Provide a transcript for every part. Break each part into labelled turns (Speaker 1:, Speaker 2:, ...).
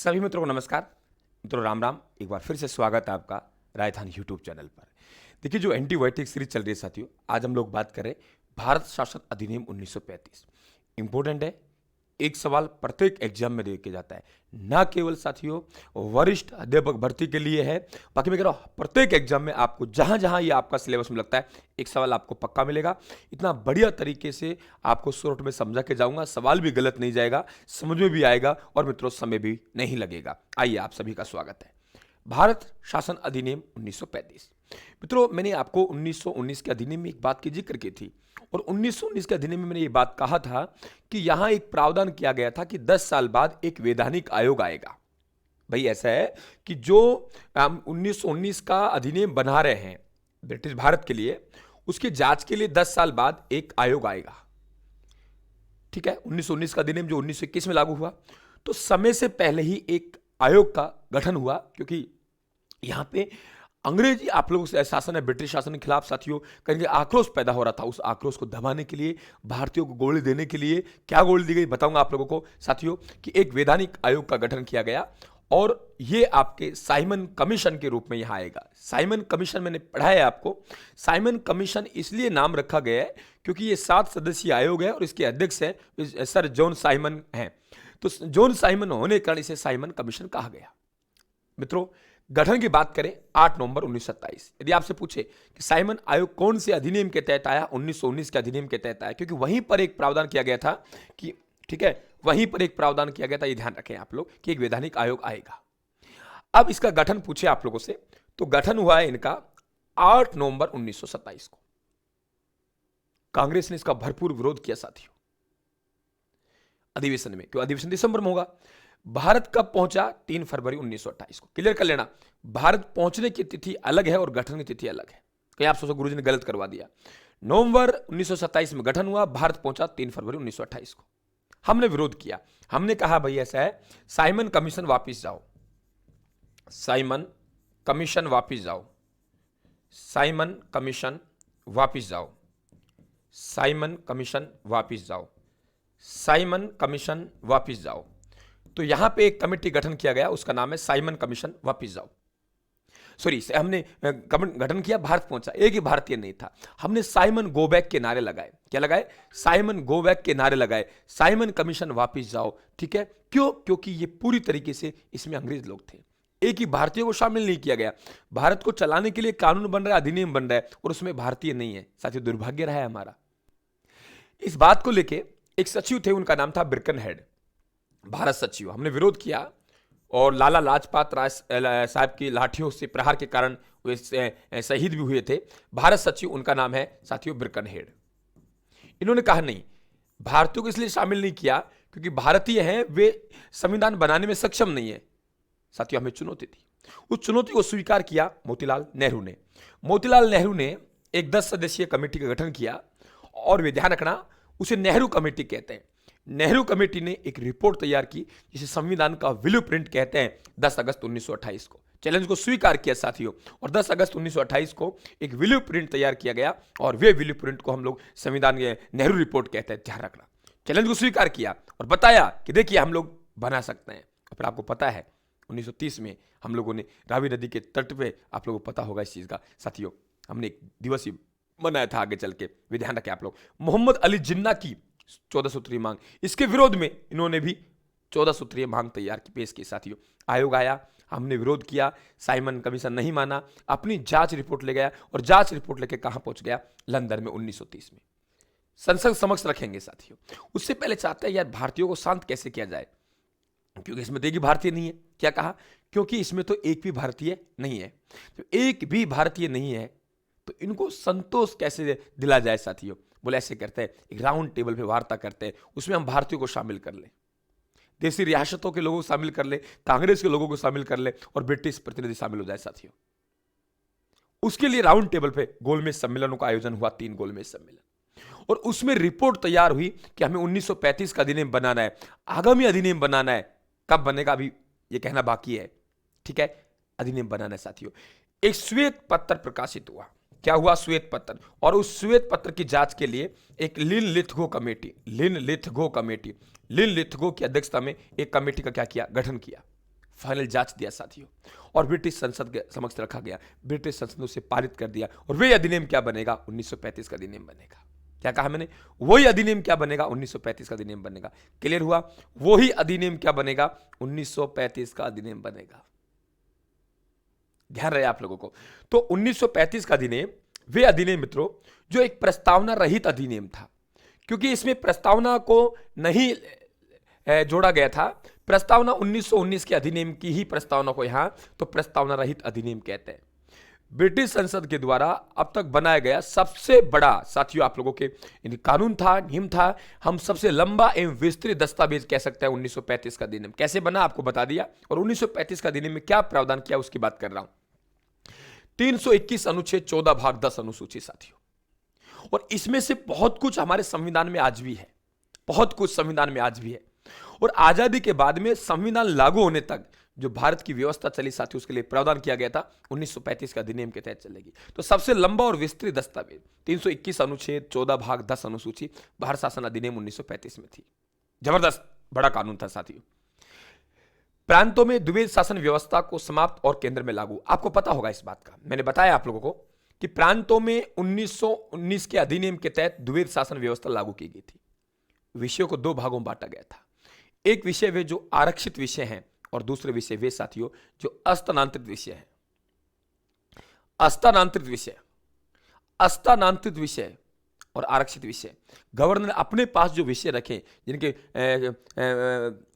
Speaker 1: सभी मित्रों को नमस्कार। मित्रों राम राम। एक बार फिर से स्वागत है आपका राजधानी यूट्यूब चैनल पर। देखिए, जो एंटीबायोटिक सीरीज चल रही है साथियों, आज हम लोग बात करें भारत शासन अधिनियम 1935। इंपॉर्टेंट है, एक सवाल प्रत्येक एग्जाम में देके जाता है, ना केवल साथियों वरिष्ठ अध्यापक भर्ती के लिए है, बाकी मैं कह रहा हूं प्रत्येक एग्जाम में आपको जहां जहां ये आपका सिलेबस में लगता है एक सवाल आपको पक्का मिलेगा। इतना बढ़िया तरीके से आपको शॉर्ट में समझा के जाऊंगा, सवाल भी गलत नहीं जाएगा, समझ में भी आएगा और मित्रों समय भी नहीं लगेगा। आइए, आप सभी का स्वागत है। भारत शासन अधिनियम 1935। मित्रों, मैंने आपको 1919 के अधिनियम में एक बात की जिक्र की थी और 1919 के अधिनियम में मैंने ये बात कहा था कि यहां एक प्रावधान किया गया था कि 10 साल बाद एक वैधानिक आयोग आएगा। भाई ऐसा है कि जो 1919 का अधिनियम बना रहे हैं ब्रिटिश भारत के लिए, उसकी जांच के लिए 10 साल बाद एक आयोग आएगा। ठीक है, 1919 का अधिनियम जो 1921 में लागू हुआ, तो समय से पहले ही एक आयोग का गठन हुआ, क्योंकि यहां पे अंग्रेजी आप लोगों से शासन है, ब्रिटिश शासन के खिलाफ साथियों कहीं आक्रोश पैदा हो रहा था। उस आक्रोश को दबाने के लिए, भारतीयों को गोली देने के लिए क्या गोली दी गई बताऊंगा आप लोगों को साथियों, कि एक वैधानिक आयोग का गठन किया गया और ये आपके साइमन कमीशन के रूप में यहां आएगा। साइमन कमीशन मैंने पढ़ाया है आपको। साइमन कमीशन इसलिए नाम रखा गया है क्योंकि ये 7 सदस्यीय आयोग है और इसके अध्यक्ष है सर जॉन साइमन हैं। तो जॉन साइमन होने के कारण इसे साइमन कमीशन कहा गया। मित्रों, गठन की बात करें 8 नवंबर 1927। यदि आपसे पूछे कि साइमन आयोग कौन से अधिनियम के तहत आया, 1919 के अधिनियम के तहत आया, क्योंकि वहीं पर एक प्रावधान किया गया था कि ठीक है, वहीं पर एक प्रावधान किया गया था, ये ध्यान रखें आप लोग कि एक वैधानिक आयोग आएगा। अब इसका गठन पूछे आप लोगों से, तो गठन हुआ है इनका 8 नवंबर 1927 को। कांग्रेस ने इसका भरपूर विरोध किया साथियों अधिवेशन में, क्यों अधिवेशन दिसंबर में होगा। भारत कब पहुंचा? 3 फरवरी 1928 को। क्लियर कर लेना, भारत पहुंचने की तिथि अलग है और गठन की तिथि अलग है। कहीं आप सोचो गुरुजी ने गलत करवा दिया। नवंबर 1927 में गठन हुआ, भारत पहुंचा 3 फरवरी 1928 को। हमने विरोध किया, हमने कहा भाई ऐसा है, साइमन कमीशन वापिस जाओ, साइमन कमीशन वापिस जाओ, साइमन कमीशन वापिस जाओ, साइमन कमीशन वापिस जाओ, साइमन कमीशन वापिस जाओ। तो यहां पे एक कमेटी गठन किया गया, उसका नाम है साइमन कमीशन वापिस जाओ। सॉरी, हमने गठन किया, भारत पहुंचा, एक ही भारतीय नहीं था। हमने साइमन गो बैक के नारे लगाए। क्या लगाए? साइमन गो बैक के नारे लगाए, साइमन कमीशन वापिस जाओ। ठीक है, क्यों? क्योंकि ये पूरी तरीके से इसमें अंग्रेज लोग थे, एक ही भारतीय को शामिल नहीं किया गया। भारत को चलाने के लिए कानून बन रहा है, अधिनियम बन रहा है और उसमें भारतीय नहीं है। साथियों, दुर्भाग्य रहा है हमारा। इस बात को लेके एक सचिव थे, उनका नाम था बिरकनहेड, भारत सचिव। हमने विरोध किया और लाला लाजपत राय साहब की लाठियों से प्रहार के कारण वे शहीद भी हुए थे। भारत सचिव, उनका नाम है साथियों बिरकनहेड। इन्होंने कहा नहीं, भारतीयों को इसलिए शामिल नहीं किया क्योंकि भारतीय हैं, वे संविधान बनाने में सक्षम नहीं है। साथियों, हमें चुनौती थी, उस चुनौती को स्वीकार किया मोतीलाल नेहरू ने। मोतीलाल नेहरू ने एक 10 सदस्यीय कमेटी का गठन किया और वे ध्यान रखना, उसे नेहरू कमेटी कहते हैं। नेहरू कमेटी ने एक रिपोर्ट तैयार की जिसे संविधान का ब्लू प्रिंट कहते हैं, 10 अगस्त 1928 को। चैलेंज को स्वीकार किया साथियों और 10 अगस्त 1928 को एक ब्लू प्रिंट तैयार किया गया और वे ब्लू प्रिंट को हम लोग संविधान के नेहरू रिपोर्ट कहते हैं। ध्यान रखना, चैलेंज को स्वीकार किया और बताया कि देखिए हम लोग बना सकते हैं। और फिर आपको पता है 1930 में हम लोगों ने रावी नदी के तट पे, आप लोगों को पता होगा इस चीज का साथियों, हमने एक दिवस ही मनाया था आगे चल के, भी ध्यान रखें आप लोग। मोहम्मद अली जिन्ना की 14 सूत्रीय मांग, इसके विरोध में इन्होंने भी 14 सूत्रीय मांग तैयार की, पेश की साथियों। आयोग आया, हमने विरोध किया, साइमन कमीशन नहीं माना, अपनी जांच रिपोर्ट ले गया और जांच रिपोर्ट लेके कहां पहुंच गया? लंदन में 1930 में। संसद समक्ष रखेंगे साथियों। उससे पहले चाहते हैं यार भारतीयों को शांत कैसे किया जाए, क्योंकि इसमें तो एक भी भारतीय नहीं है। क्या कहा? क्योंकि इसमें तो एक भी भारतीय नहीं है, तो एक भी भारतीय नहीं है तो इनको संतोष कैसे दिला जाए साथियों? बोले ऐसे करते हैं, एक राउंड टेबल पे वार्ता करते हैं, उसमें हम भारतीयों को शामिल कर लें, देसी रियासतों के लोगों को शामिल कर ले, कांग्रेस के लोगों को शामिल कर ले और ब्रिटिश प्रतिनिधि शामिल हो जाए साथियों। उसके लिए राउंड टेबल पे गोलमेज सम्मेलनों का आयोजन हुआ, 3 गोलमेज सम्मेलन, और उसमें रिपोर्ट तैयार हुई कि हमें 1935 का अधिनियम बनाना है, आगामी अधिनियम बनाना है। कब बनेगा अभी ये कहना बाकी है, ठीक है, अधिनियम बनाना है साथियों। एक श्वेत पत्र प्रकाशित हुआ। क्या हुआ? श्वेत पत्र। और उस श्वेत पत्र की जांच के लिए एक लिन लिथगो कमेटी, लिन लिथगो की अध्यक्षता में एक कमेटी का क्या किया? गठन किया। फाइनल जांच दिया साथियों, और ब्रिटिश संसद के समक्ष रखा गया। ब्रिटिश संसद ने उसे पारित कर दिया, और वही अधिनियम क्या बनेगा? 1935 का अधिनियम बनेगा। क्या कहा मैंने? वही अधिनियम क्या बनेगा? 1935 का अधिनियम बनेगा। क्लियर हुआ? वही अधिनियम क्या बनेगा? 1935 का अधिनियम बनेगा। ध्यान रहे आप लोगों को। तो 1935 का अधिनियम वे अधिनियम मित्रों जो एक प्रस्तावना रहित अधिनियम था, क्योंकि इसमें प्रस्तावना को नहीं जोड़ा गया था। प्रस्तावना 1919 के अधिनियम की ही प्रस्तावना को यहां तो प्रस्तावना रहित अधिनियम कहते हैं। ब्रिटिश संसद के द्वारा अब तक बनाया गया सबसे बड़ा साथियों आप लोगों के कानून था, नियम था, हम सबसे लंबा एवं विस्तृत दस्तावेज कह सकते हैं 1935 का अधिनियम। कैसे बना आपको बता दिया, और 1935 का अधिनियम में क्या प्रावधान किया उसकी बात कर रहा हूं। 321 अनुच्छेद 14 भाग 10 अनुसूची साथियों, और इसमें से बहुत कुछ हमारे संविधान में आज भी है, बहुत कुछ संविधान में आज भी है। और आजादी के बाद में संविधान लागू होने तक जो भारत की व्यवस्था चली साथियों, उसके लिए प्रावधान किया गया था 1935 का अधिनियम के तहत चलेगी। तो सबसे लंबा और विस्तृत दस्तावेज 321 अनुच्छेद 14 भाग 10 अनुसूची भारत शासन अधिनियम 1935 में थी। जबरदस्त बड़ा कानून था साथियों। प्रांतों में द्विवेद शासन व्यवस्था को समाप्त और केंद्र में लागू। आपको पता होगा इस बात का, मैंने बताया आप लोगों को कि प्रांतों में 1919 के अधिनियम के तहत द्विवेद शासन व्यवस्था लागू की गई थी। विषयों को दो भागों में बांटा गया था। एक विषय वे जो आरक्षित विषय हैं, और दूसरे विषय वे साथियों जो स्थानांतरित विषय हैं। स्थानांतरित विषय और आरक्षित विषय, गवर्नर अपने पास जो विषय रखे जिनके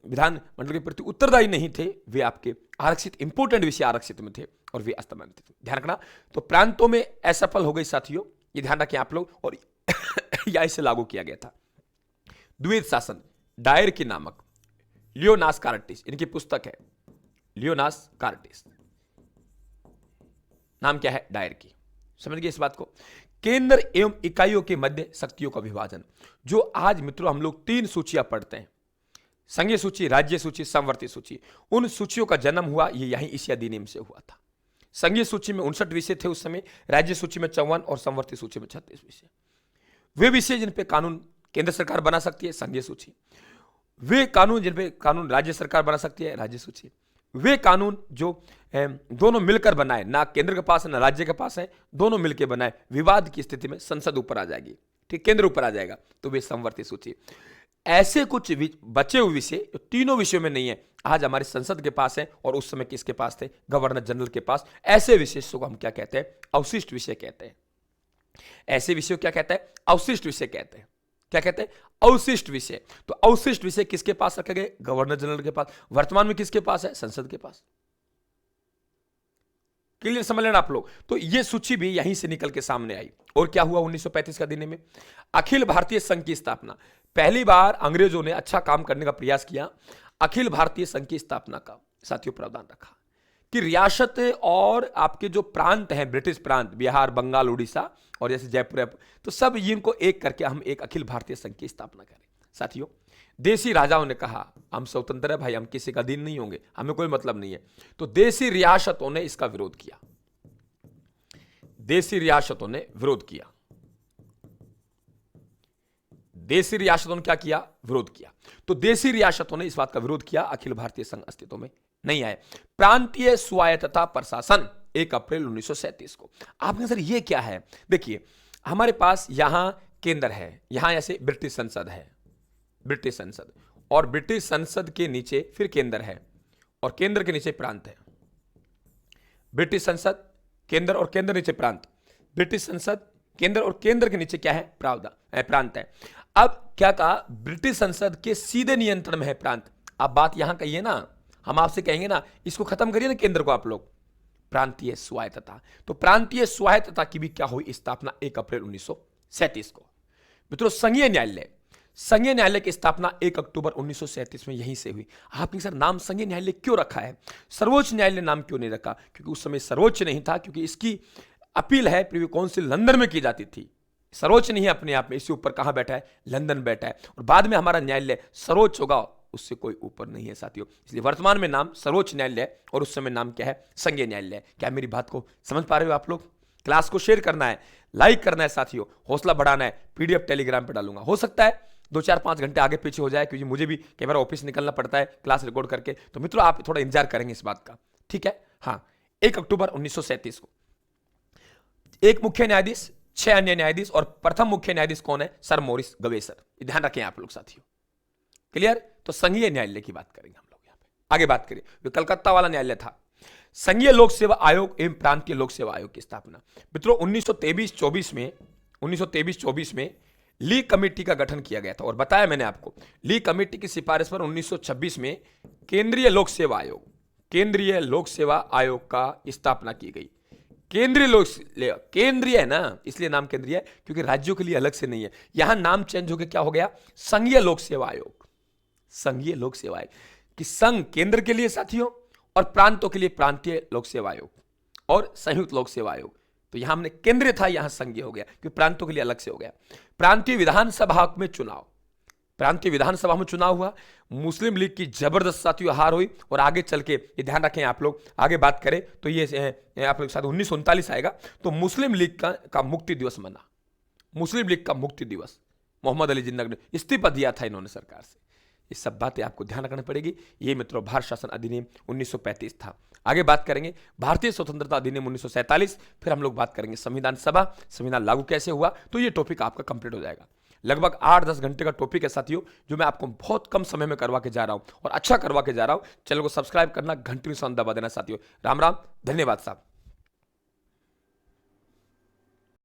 Speaker 1: विधान मंडल के प्रति उत्तरदायी नहीं थे, वे आपके आरक्षित इंपोर्टेंट विषय आरक्षित में थे, और वे स्थानांतरित। ध्यान रखना। तो प्रांतों में असफल हो गई साथियों, ये ध्यान रखें आप लोग, और या इसे लागू किया गया था। द्विवेद शासन डायर की नामक लियोनास कार्टिस, इनकी पुस्तक है लियोनास कार्टिस, नाम क्या है? डायर की। समझ गए इस बात को? केंद्र एवं इकाइयों के मध्य शक्तियों का विभाजन, जो आज मित्रों हम लोग 3 सूचियां पढ़ते हैं, संघीय सूची, राज्य सूची, समवर्ती सूची, उन सूचियों का जन्म हुआ ये यहीं इसी अधिनियम से हुआ था। संघीय सूची में 59 विषय थे उस समय, राज्य सूची में 54 और समवर्ती सूची में 36 विषय। वे विषय जिन पे कानून केंद्र सरकार बना सकती है, संघीय सूची। वे कानून जिन पे कानून राज्य सरकार बना सकती है, राज्य सूची। वे कानून जो दोनों मिलकर बनाए, ना केंद्र के पास है ना राज्य के पास है, दोनों मिलकर बनाए, विवाद की स्थिति में संसद ऊपर आ जाएगी, ठीक, केंद्र ऊपर आ जाएगा, तो वे समवर्ती सूची। ऐसे कुछ बचे हुए विषय जो तीनों विषयों में नहीं है, आज हमारी संसद के पास है, और उस समय किसके पास थे? गवर्नर जनरल के पास। ऐसे विषयों को हम क्या कहते हैं? अवशिष्ट विषय कहते हैं। ऐसे विषयों क्या कहते हैं? अवशिष्ट विषय कहते हैं। क्या कहते हैं? अवशिष्ट विषय। तो अवशिष्ट विषय किसके पास रखे गए? गवर्नर जनरल के पास। वर्तमान में किसके पास है? संसद के पास। क्लियर समझ लेना आप लोग। तो यह सूची भी यहीं से निकल के सामने आई। और क्या हुआ 1935 का अधिनियम में? अखिल भारतीय संघ की स्थापना। पहली बार अंग्रेजों ने अच्छा काम करने का प्रयास किया, अखिल भारतीय संघ की स्थापना का साथियों प्रावधान रखा कि रियासत और आपके जो प्रांत हैं, ब्रिटिश प्रांत, बिहार, बंगाल, उड़ीसा और जैसे जयपुर, तो सब इनको एक करके हम एक अखिल भारतीय संघ की स्थापना करें। साथियों, देसी राजाओं ने कहा हम स्वतंत्र है भाई, हम किसी का अधीन नहीं होंगे, हमें कोई मतलब नहीं है। तो देसी रियासतों ने इसका विरोध किया। देसी रियासतों ने विरोध किया। देसी रियासतों ने क्या किया? विरोध किया। तो देसी रियासतों ने इस बात का विरोध किया, अखिल भारतीय संघ अस्तित्व में नहीं आए। प्रांतीय स्वायत्तता प्रशासन 1 अप्रैल 1937 को। आपने सर ये क्या है? देखिए, हमारे पास यहां केंद्र है, यहां ऐसे ब्रिटिश संसद है, ब्रिटिश संसद, और ब्रिटिश संसद के नीचे फिर केंद्र है, और केंद्र के नीचे प्रांत है। ब्रिटिश संसद, केंद्र, और केंद्र नीचे प्रांत। ब्रिटिश संसद, केंद्र, और केंद्र के नीचे क्या है? प्रांत है। अब क्या कहा? ब्रिटिश संसद के सीधे नियंत्रण में है प्रांत। अब बात यहां कहिए ना, हम आपसे कहेंगे ना, इसको खत्म करिए ना केंद्र को आप लोग, प्रांतीय स्वायत्तता। तो प्रांतीय स्वायत्तता की भी क्या हुई? स्थापना 1 अप्रैल 1937 को। मित्रों, संघीय न्यायालय की स्थापना 1 अक्टूबर 1937 में यहीं से हुई। आपने सर नाम संघीय न्यायालय क्यों रखा है? सर्वोच्च न्यायालय नाम क्यों नहीं रखा? क्योंकि उस समय सर्वोच्च नहीं था, क्योंकि इसकी अपील है प्रीवी काउंसिल लंदन में की जाती थी। सर्वोच्च नहीं है अपने आप में, इससे ऊपर कहां बैठा है? लंदन बैठा है। और बाद में हमारा न्यायालय सर्वोच्च होगा, उससे कोई ऊपर नहीं है साथियों। इसलिए वर्तमान में नाम सर्वोच्च न्यायालय और उस समय नाम क्या है? संघीय न्यायालय। क्या मेरी बात को समझ पा रहे हो आप लोग? क्लास को शेयर करना है, लाइक करना है साथियों, हौसला बढ़ाना है। पीडीएफ टेलीग्राम पे डालूंगा, हो सकता है 2-4-5 घंटे आगे पीछे हो जाए, क्योंकि मुझे भी कई बार ऑफिस निकलना पड़ता है क्लास रिकॉर्ड करके। तो मित्रों आप थोड़ा इंतजार करेंगे इस बात का, ठीक है। हाँ, 1 अक्टूबर 1937 को एक मुख्य न्यायाधीश, 6 अन्य न्यायाधीश, और प्रथम मुख्य न्यायाधीश कौन है? Sir Maurice Gwyer. ध्यान रखें आप लोग साथियों, क्लियर। तो संघीय न्यायालय की बात करेंगे हम लोग यहाँ पे। आगे बात करें, जो कलकत्ता वाला न्यायालय था। संघीय लोक सेवा आयोग एवं प्रांतीय लोक सेवा आयोग की स्थापना मित्रों 1923-24 में ली कमेटी का गठन किया गया था। और बताया मैंने आपको, ली कमेटी की सिफारिश पर 1926 में केंद्रीय लोक सेवा आयोग का स्थापना की गई। केंद्रीय है ना, इसलिए नाम केंद्रीय है, क्योंकि राज्यों के लिए अलग से नहीं है। यहां नाम चेंज होकर क्या हो गया? संघीय लोक सेवा आयोग। संघीय लोक सेवा आयोग कि संघ केंद्र के लिए साथियों, और प्रांतों के लिए प्रांतीय लोक सेवा आयोग और संयुक्त लोक सेवा आयोग। तो यहां हमने केंद्रीय था, यहां संघीय हो गया, क्योंकि प्रांतों के लिए अलग से हो गया। प्रांतीय विधानसभा में चुनाव हुआ। मुस्लिम लीग की जबरदस्त साथियों हार हुई, और आगे चल के ये ध्यान रखें आप लोग, आगे बात करें तो ये आप लोग साथ 1939 आएगा तो मुस्लिम लीग का मुक्ति दिवस मना। मुस्लिम लीग का मुक्ति दिवस, मोहम्मद अली जिन्ना ने इस्तीफा दिया था इन्होंने सरकार से। ये सब बातें आपको ध्यान रखनी पड़ेगी। ये मित्रों भारत शासन अधिनियम 1935 था। आगे बात करेंगे भारतीय स्वतंत्रता अधिनियम 1947, फिर हम लोग बात करेंगे संविधान सभा, संविधान लागू कैसे हुआ। तो ये टॉपिक आपका कंप्लीट हो जाएगा। लगभग 8-10 घंटे का टॉपिक है साथियों, जो मैं आपको बहुत कम समय में करवा के जा रहा हूं, और अच्छा करवा के जा रहा हूं। चैनल को सब्सक्राइब करना, घंटी निशान दबा देना साथियों। राम राम, धन्यवाद साहब।